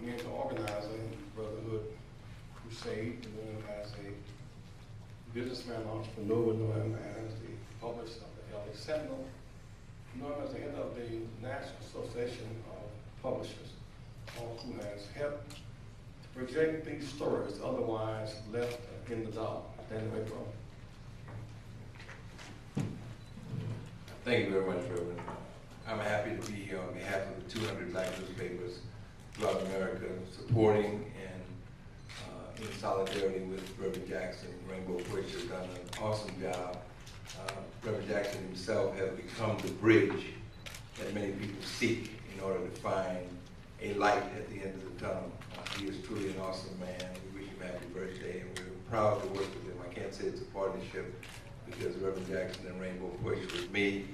began to organize a brotherhood crusade, known as a businessman, entrepreneur, known as the publisher of the LA Sentinel, known as the head of the National Association of Publishers, who has helped to project these stories otherwise left in the dark. Stand away from. Thank you very much, Reverend. I'm happy to be here on behalf of the 200 black newspapers throughout America, supporting and in solidarity with Reverend Jackson. Rainbow Push has done an awesome job. Reverend Jackson himself has become the bridge that many people seek in order to find a light at the end of the tunnel. He is truly an awesome man. We wish him happy birthday, and we're proud to work with him. I can't say it's a partnership because Reverend Jackson and Rainbow Push with me,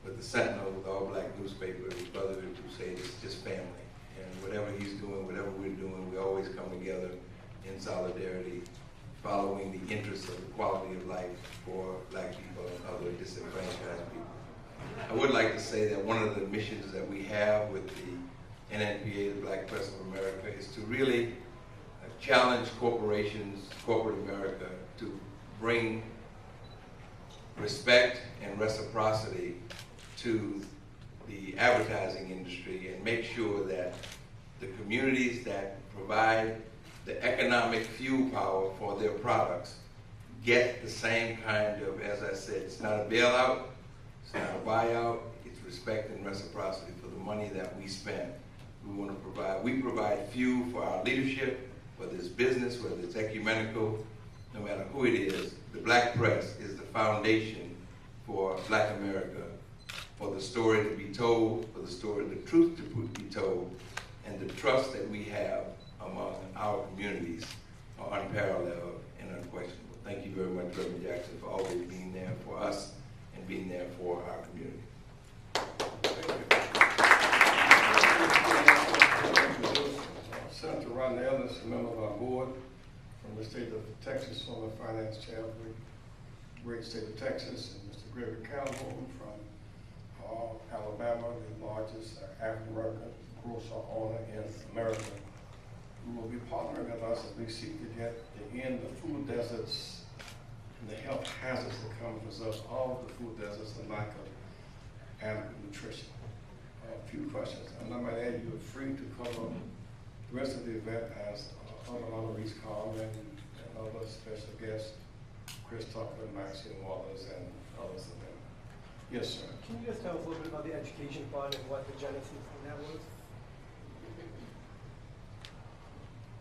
with the Sentinel, with all black newspapers, with Brotherhood Crusade, it's just family. And whatever he's doing, whatever we're doing, we always come together in solidarity, following the interests of the quality of life for black people and other disenfranchised people. I would like to say that one of the missions that we have with the NNPA, the Black Press of America, is to really challenge corporations, corporate America, to bring respect and reciprocity to the advertising industry and make sure that the communities that provide the economic fuel power for their products get the same kind of, as I said, it's not a bailout, it's not a buyout, it's respect and reciprocity for the money that we spend. We provide fuel for our leadership, whether it's business, whether it's ecumenical, no matter who it is. The black press is the foundation for black America, for the story to be told, for the truth to be told, and the trust that we have among our communities are unparalleled and unquestionable. Thank you very much, Reverend Jackson, for always being there for us and being there for our community. Senator Ron Ellis, a member of our board from the state of Texas, former finance chair of the great state of Texas, and Mr. Gregory Calhoun from Alabama, the largest African-American grocer owner in America, who will be partnering with us as we seek to get to end the food deserts and the health hazards that come as a result of the food deserts and lack of adequate nutrition. A few questions, and I might add you are free to cover the rest of the event as other honorees come and other special guests, Chris Tucker, Maxine Wallace, and others of them. Yes, sir. Can you just tell us a little bit about the education fund and what the genesis of that was?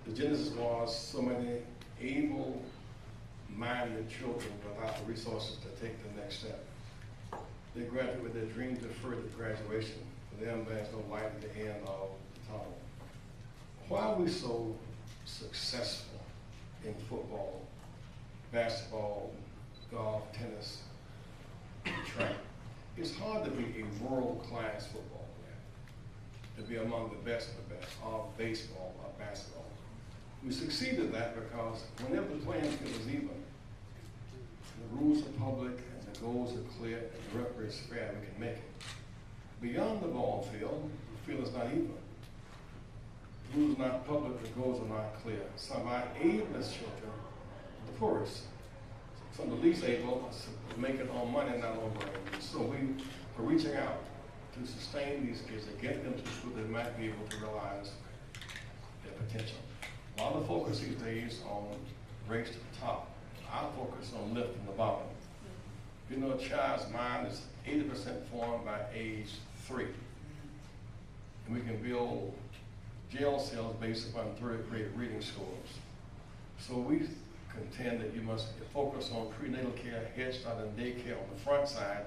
The genesis was so many able-minded children without the resources to take the next step. They graduate with their dream deferred graduation. For them, there's no light at the end of the tunnel. Why are we so successful in football, basketball, golf, tennis, track? It's hard to be a world-class football player, to be among the best of the best, or baseball or basketball. We succeeded at that because whenever the playing field is even, the rules are public and the goals are clear and the referee is fair, we can make it. Beyond the ball field, the field is not even. The rules are not public, the goals are not clear. Some of our ablest children, the poorest, some of the least able to make it on money, not on brains. So we are reaching out to sustain these kids, to get them to school, they might be able to realize their potential. A lot of focus these days on race to the top. I focus on lifting the bottom. You know, a child's mind is 80% formed by age 3. And we can build jail cells based upon third grade reading scores. So we contend that you must focus on prenatal care, Head Start, and daycare on the front side,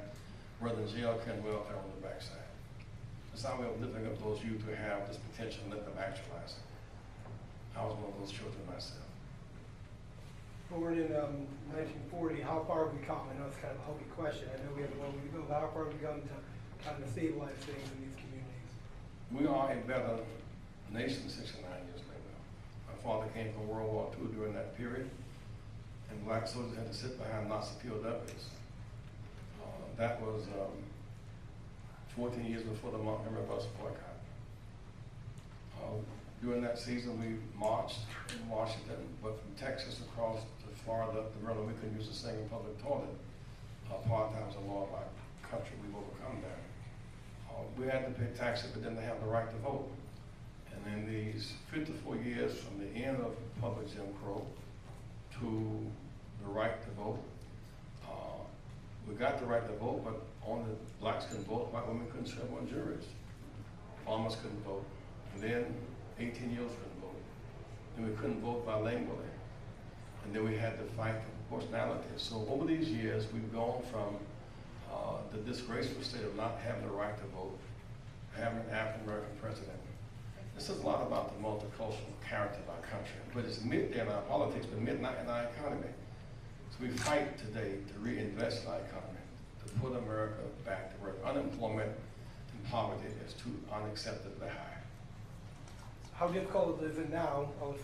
rather than jail care and welfare on the back side. That's how we're lifting up those youth who have this potential and let them actualize it. I was one of those children myself. Born in 1940, how far have we come? I know it's kind of a hokey question. I know we have a long way to go, but how far have we come to kind of stabilize things in these communities? We are a better nation 69 years later. My father came from World War II during that period, and black soldiers had to sit behind Nazi POWs. That was 14 years before the Montgomery bus boycott. During that season, we marched in Washington, but from Texas across to Florida, up to Maryland, we couldn't use a single public toilet. Part-time was a law of our country, we've overcome that. We had to pay taxes, but didn't have the right to vote. And in these 54 years from the end of public Jim Crow to the right to vote, we got the right to vote, but only blacks couldn't vote, white women couldn't serve on juries. Farmers couldn't vote. And then 18 years couldn't vote. And we couldn't vote bilingually. And then we had to fight for proportionality. So over these years, we've gone from the disgraceful state of not having the right to vote, having an African-American president. This is a lot about the multicultural character of our country, but it's mid in our politics, but midnight in our economy. So we fight today to reinvest in our economy, to put America back to work. Unemployment and poverty is too unacceptably high. How difficult is it now, from